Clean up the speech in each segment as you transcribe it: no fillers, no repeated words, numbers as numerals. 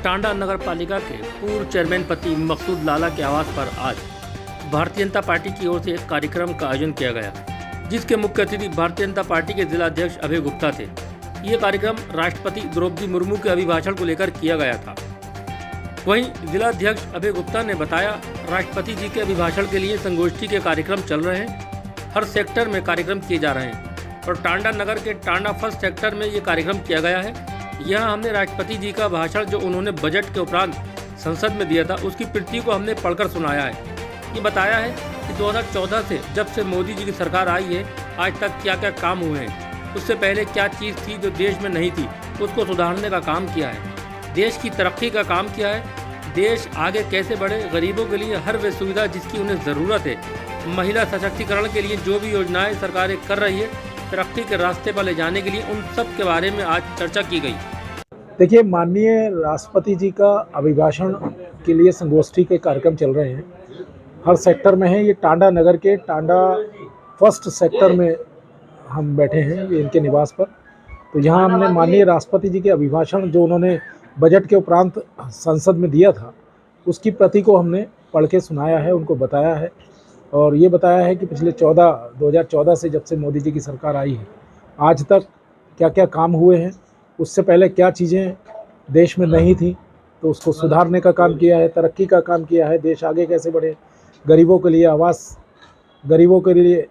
टांडा नगर पालिका के पूर्व चेयरमैन पति मकसूद लाला के आवास पर आज भारतीय जनता पार्टी की ओर से एक कार्यक्रम का आयोजन किया गया, जिसके मुख्य अतिथि भारतीय जनता पार्टी के जिला अध्यक्ष अभय गुप्ता थे। ये कार्यक्रम राष्ट्रपति द्रौपदी मुर्मू के अभिभाषण को लेकर किया गया था। वहीं जिला अध्यक्ष अभय गुप्ता ने बताया, राष्ट्रपति जी के अभिभाषण के लिए संगोष्ठी के कार्यक्रम चल रहे हैं। हर सेक्टर में कार्यक्रम किए जा रहे हैं और टांडा नगर के टांडा फर्स्ट सेक्टर में ये कार्यक्रम किया गया है। यहाँ हमने राष्ट्रपति जी का भाषण जो उन्होंने बजट के उपरांत संसद में दिया था, उसकी प्रति को हमने पढ़कर सुनाया है। ये बताया है कि 2014 से जब से मोदी जी की सरकार आई है, आज तक क्या क्या काम हुए हैं, उससे पहले क्या चीज़ थी जो देश में नहीं थी, उसको सुधारने का काम किया है। देश की तरक्की का काम किया है। देश आगे कैसे बढ़े, गरीबों के लिए हर वे सुविधा जिसकी उन्हें ज़रूरत है, महिला सशक्तिकरण के लिए जो भी योजनाएं सरकारें कर रही है, तरक्की के रास्ते पर ले जाने के लिए, उन सब के बारे में आज चर्चा की गई। देखिए, माननीय राष्ट्रपति जी का अभिभाषण के लिए संगोष्ठी के कार्यक्रम चल रहे हैं। हर सेक्टर में है। ये टांडा नगर के टांडा फर्स्ट सेक्टर में हम बैठे हैं, ये इनके निवास पर। तो यहाँ हमने माननीय राष्ट्रपति जी के अभिभाषण जो उन्होंने बजट के उपरांत संसद में दिया था, उसकी प्रति को हमने पढ़ के सुनाया है, उनको बताया है और ये बताया है कि पिछले 2014 से जब से मोदी जी की सरकार आई है, आज तक क्या क्या काम हुए हैं, उससे पहले क्या चीज़ें देश में नहीं थी तो उसको सुधारने का काम किया है, तरक्की का काम किया है, देश आगे कैसे बढ़े, गरीबों के लिए आवास, गरीबों के लिए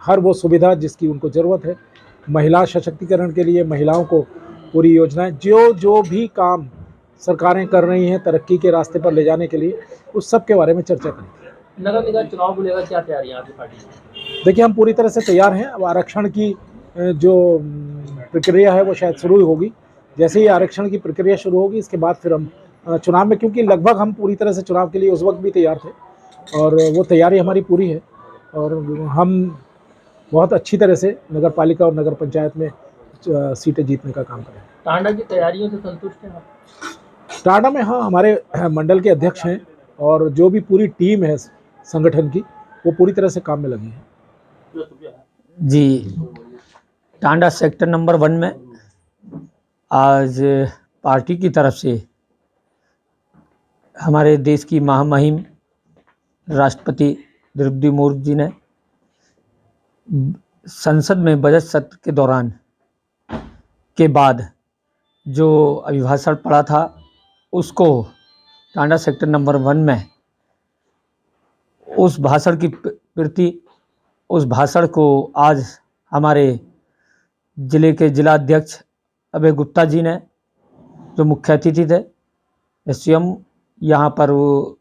हर वो सुविधा जिसकी उनको ज़रूरत है, महिला सशक्तिकरण के लिए महिलाओं को पूरी योजनाएं, जो भी काम सरकारें कर रही हैं तरक्की के रास्ते पर ले जाने के लिए, उस सब के बारे में चर्चा करें। नगर निगम चुनाव को लेकर क्या तैयारी है आपकी पार्टी की? देखिए, हम पूरी तरह से तैयार हैं। अब आरक्षण की जो प्रक्रिया है वो शायद शुरू होगी। जैसे ही आरक्षण की प्रक्रिया शुरू होगी, इसके बाद फिर हम चुनाव में, क्योंकि लगभग हम पूरी तरह से चुनाव के लिए उस वक्त भी तैयार थे और वो तैयारी हमारी पूरी है और हम बहुत अच्छी तरह से नगर पालिका और नगर पंचायत में सीटें जीतने का काम करें। टांडा की तैयारियों से संतुष्ट हैं आप? टांडा में हाँ, हमारे मंडल के अध्यक्ष हैं और जो भी पूरी टीम है संगठन की, वो पूरी तरह से काम में लगी है। जी, टांडा सेक्टर नंबर 1 में आज पार्टी की तरफ से हमारे देश की महामहिम राष्ट्रपति द्रौपदी मुर्मू जी ने संसद में बजट सत्र के दौरान के बाद जो अभिभाषण पढ़ा था, उसको टांडा सेक्टर नंबर 1 में उस भाषण की प्रति, उस भाषण को आज हमारे जिले के जिला अध्यक्ष अभय गुप्ता जी ने, जो मुख्य अतिथि थे, स्वयं यहाँ पर वो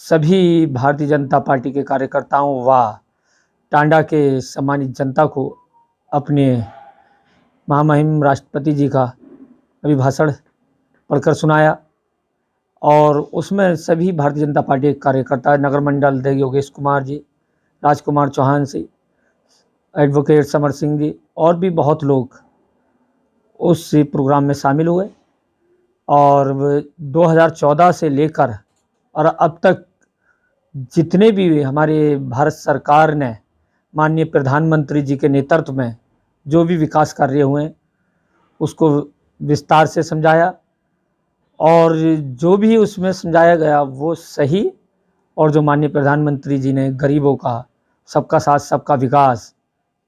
सभी भारतीय जनता पार्टी के कार्यकर्ताओं व टांडा के सम्मानित जनता को अपने महामहिम राष्ट्रपति जी का अभिभाषण पढ़कर सुनाया और उसमें सभी भारतीय जनता पार्टी के कार्यकर्ता, नगर मंडल अध्यक्ष योगेश कुमार जी, राजकुमार चौहान जी, एडवोकेट समर सिंह जी और भी बहुत लोग उस प्रोग्राम में शामिल हुए और 2014 से लेकर और अब तक जितने भी हमारे भारत सरकार ने माननीय प्रधानमंत्री जी के नेतृत्व में जो भी विकास कार्य हुए हैं, उसको विस्तार से समझाया और जो भी उसमें समझाया गया वो सही, और जो माननीय प्रधानमंत्री जी ने गरीबों का सबका साथ सबका विकास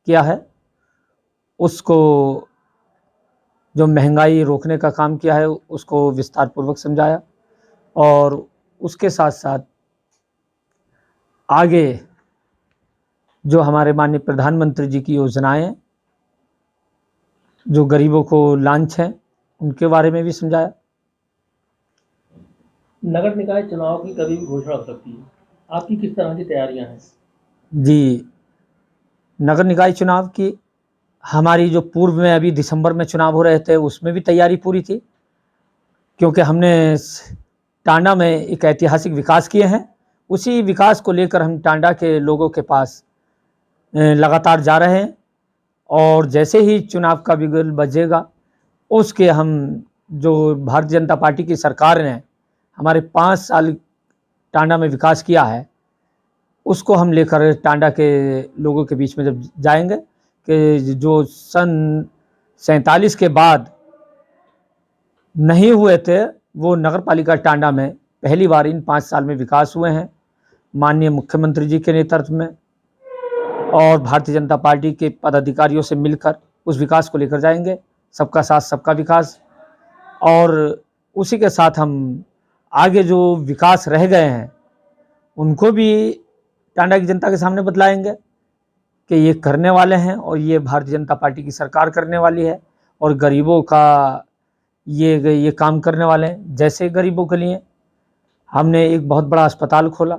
किया है, उसको जो महंगाई रोकने का काम किया है, उसको विस्तार पूर्वक समझाया और उसके साथ साथ आगे जो हमारे माननीय प्रधानमंत्री जी की योजनाएं जो गरीबों को लांछ हैं, उनके बारे में भी समझाया। नगर निकाय चुनाव की कभी भी घोषणा हो सकती है, आपकी किस तरह की तैयारियां हैं? जी, नगर निकाय चुनाव की हमारी जो पूर्व में अभी दिसंबर में चुनाव हो रहे थे, उसमें भी तैयारी पूरी थी, क्योंकि हमने टांडा में एक ऐतिहासिक विकास किए हैं। उसी विकास को लेकर हम टांडा के लोगों के पास लगातार जा रहे हैं और जैसे ही चुनाव का बिगुल बजेगा, उसके हम जो भारतीय जनता पार्टी की सरकार ने हमारे 5 साल टांडा में विकास किया है, उसको हम लेकर टांडा के लोगों के बीच में जब जाएंगे कि जो सन 47 के बाद नहीं हुए थे, वो नगर पालिका टांडा में पहली बार इन 5 साल में विकास हुए हैं माननीय मुख्यमंत्री जी के नेतृत्व में, और भारतीय जनता पार्टी के पदाधिकारियों से मिलकर उस विकास को लेकर जाएंगे। सबका साथ सबका विकास, और उसी के साथ हम आगे जो विकास रह गए हैं उनको भी टांडा की जनता के सामने बतलाएंगे कि ये करने वाले हैं और ये भारतीय जनता पार्टी की सरकार करने वाली है, और गरीबों का ये काम करने वाले हैं। जैसे गरीबों के लिए हमने एक बहुत बड़ा अस्पताल खोला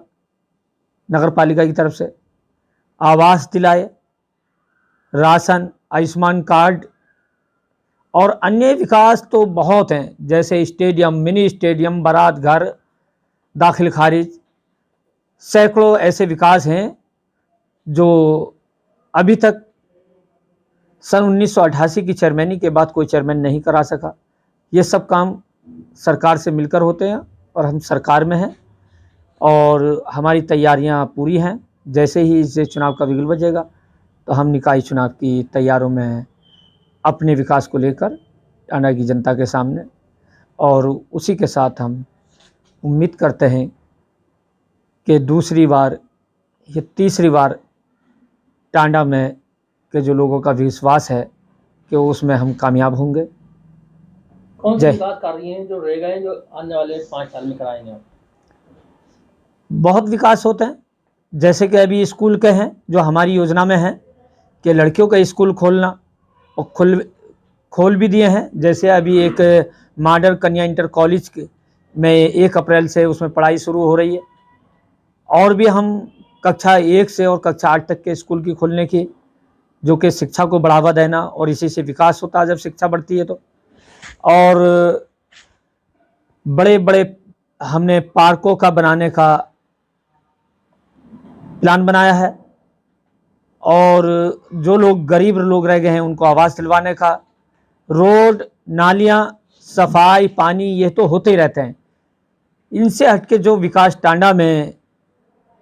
नगर पालिका की तरफ से, आवास दिलाए, राशन, आयुष्मान कार्ड और अन्य विकास तो बहुत हैं, जैसे स्टेडियम, मिनी स्टेडियम, बारात घर, दाखिल खारिज, सैकड़ों ऐसे विकास हैं जो अभी तक सन 1988 की चेयरमैनी के बाद कोई चेयरमैन नहीं करा सका। ये सब काम सरकार से मिलकर होते हैं और हम सरकार में हैं और हमारी तैयारियां पूरी हैं। जैसे ही इस चुनाव का बिगुल बजेगा तो हम निकाय चुनाव की तैयारों में अपने विकास को लेकर टांडा की जनता के सामने, और उसी के साथ हम उम्मीद करते हैं कि दूसरी बार या तीसरी बार टांडा में के जो लोगों का विश्वास है कि उसमें हम कामयाब होंगे। कौन से जय। विकास कार्य हैं जो रह गए जो आने वाले 5 साल में कराएंगे आप? बहुत विकास होते हैं, जैसे कि अभी स्कूल के हैं जो हमारी योजना में है कि लड़कियों का स्कूल खोलना, और खोल भी दिए हैं। जैसे अभी एक मॉडल कन्या इंटर कॉलेज में 1 अप्रैल से उसमें पढ़ाई शुरू हो रही है, और भी हम कक्षा 1 से और कक्षा 8 तक के स्कूल की खोलने की, जो कि शिक्षा को बढ़ावा देना, और इसी से विकास होता है जब शिक्षा बढ़ती है तो। और बड़े बड़े हमने पार्कों का बनाने का प्लान बनाया है, और जो लोग गरीब लोग रह गए हैं उनको आवास दिलवाने का, रोड, नालियां, सफाई, पानी, ये तो होते ही रहते हैं। इनसे हटके जो विकास टांडा में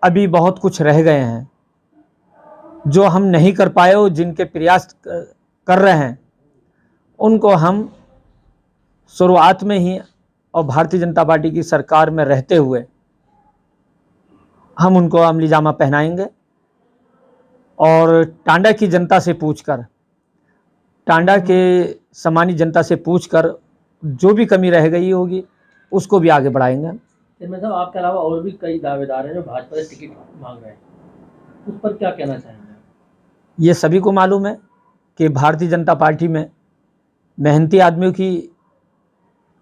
अभी बहुत कुछ रह गए हैं जो हम नहीं कर पाए हो, जिनके प्रयास कर रहे हैं, उनको हम शुरुआत में ही और भारतीय जनता पार्टी की सरकार में रहते हुए हम उनको अमली जामा पहनाएंगे, और टांडा की जनता से पूछकर, टांडा के सामान्य जनता से पूछकर जो भी कमी रह गई होगी उसको भी आगे बढ़ाएंगे। चेयरमैन साहब, आपके अलावा और भी कई दावेदार हैं जो भाजपा से टिकट मांग रहे हैं, उस पर क्या कहना चाहेंगे? ये सभी को मालूम है कि भारतीय जनता पार्टी में मेहनती आदमियों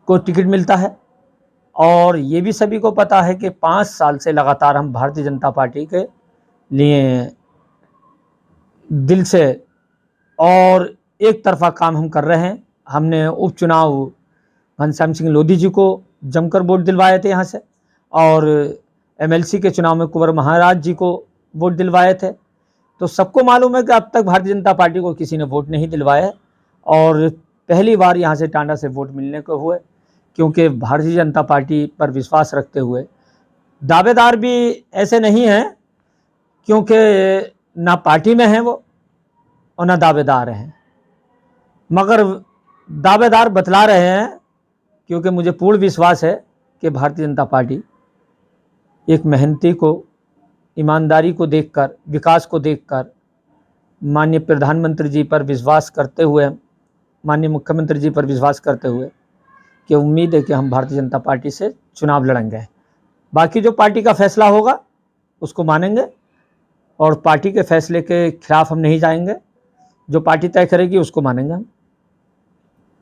को टिकट मिलता है, और ये भी सभी को पता है कि 5 साल से लगातार हम भारतीय जनता पार्टी के लिए दिल से और एक तरफा काम हम कर रहे हैं। हमने उपचुनाव घनश्याम सिंह लोधी जी को जमकर वोट दिलवाए थे यहाँ से, और MLC के चुनाव में कुंवर महाराज जी को वोट दिलवाए थे। तो सबको मालूम है कि अब तक भारतीय जनता पार्टी को किसी ने वोट नहीं दिलवाया है, और पहली बार यहाँ से टांडा से वोट मिलने को हुए, क्योंकि भारतीय जनता पार्टी पर विश्वास रखते हुए दावेदार भी ऐसे नहीं हैं, क्योंकि ना पार्टी में हैं वो और ना दावेदार हैं, मगर दावेदार बतला रहे हैं क्योंकि मुझे पूर्ण विश्वास है कि भारतीय जनता पार्टी एक मेहनती को, ईमानदारी को देखकर, विकास को देखकर, माननीय प्रधानमंत्री जी पर विश्वास करते हुए, माननीय मुख्यमंत्री जी पर विश्वास करते हुए कि उम्मीद है कि हम भारतीय जनता पार्टी से चुनाव लड़ेंगे। बाकी जो पार्टी का फैसला होगा उसको मानेंगे, और पार्टी के फैसले के खिलाफ हम नहीं जाएंगे। जो पार्टी तय करेगी उसको मानेंगे हम।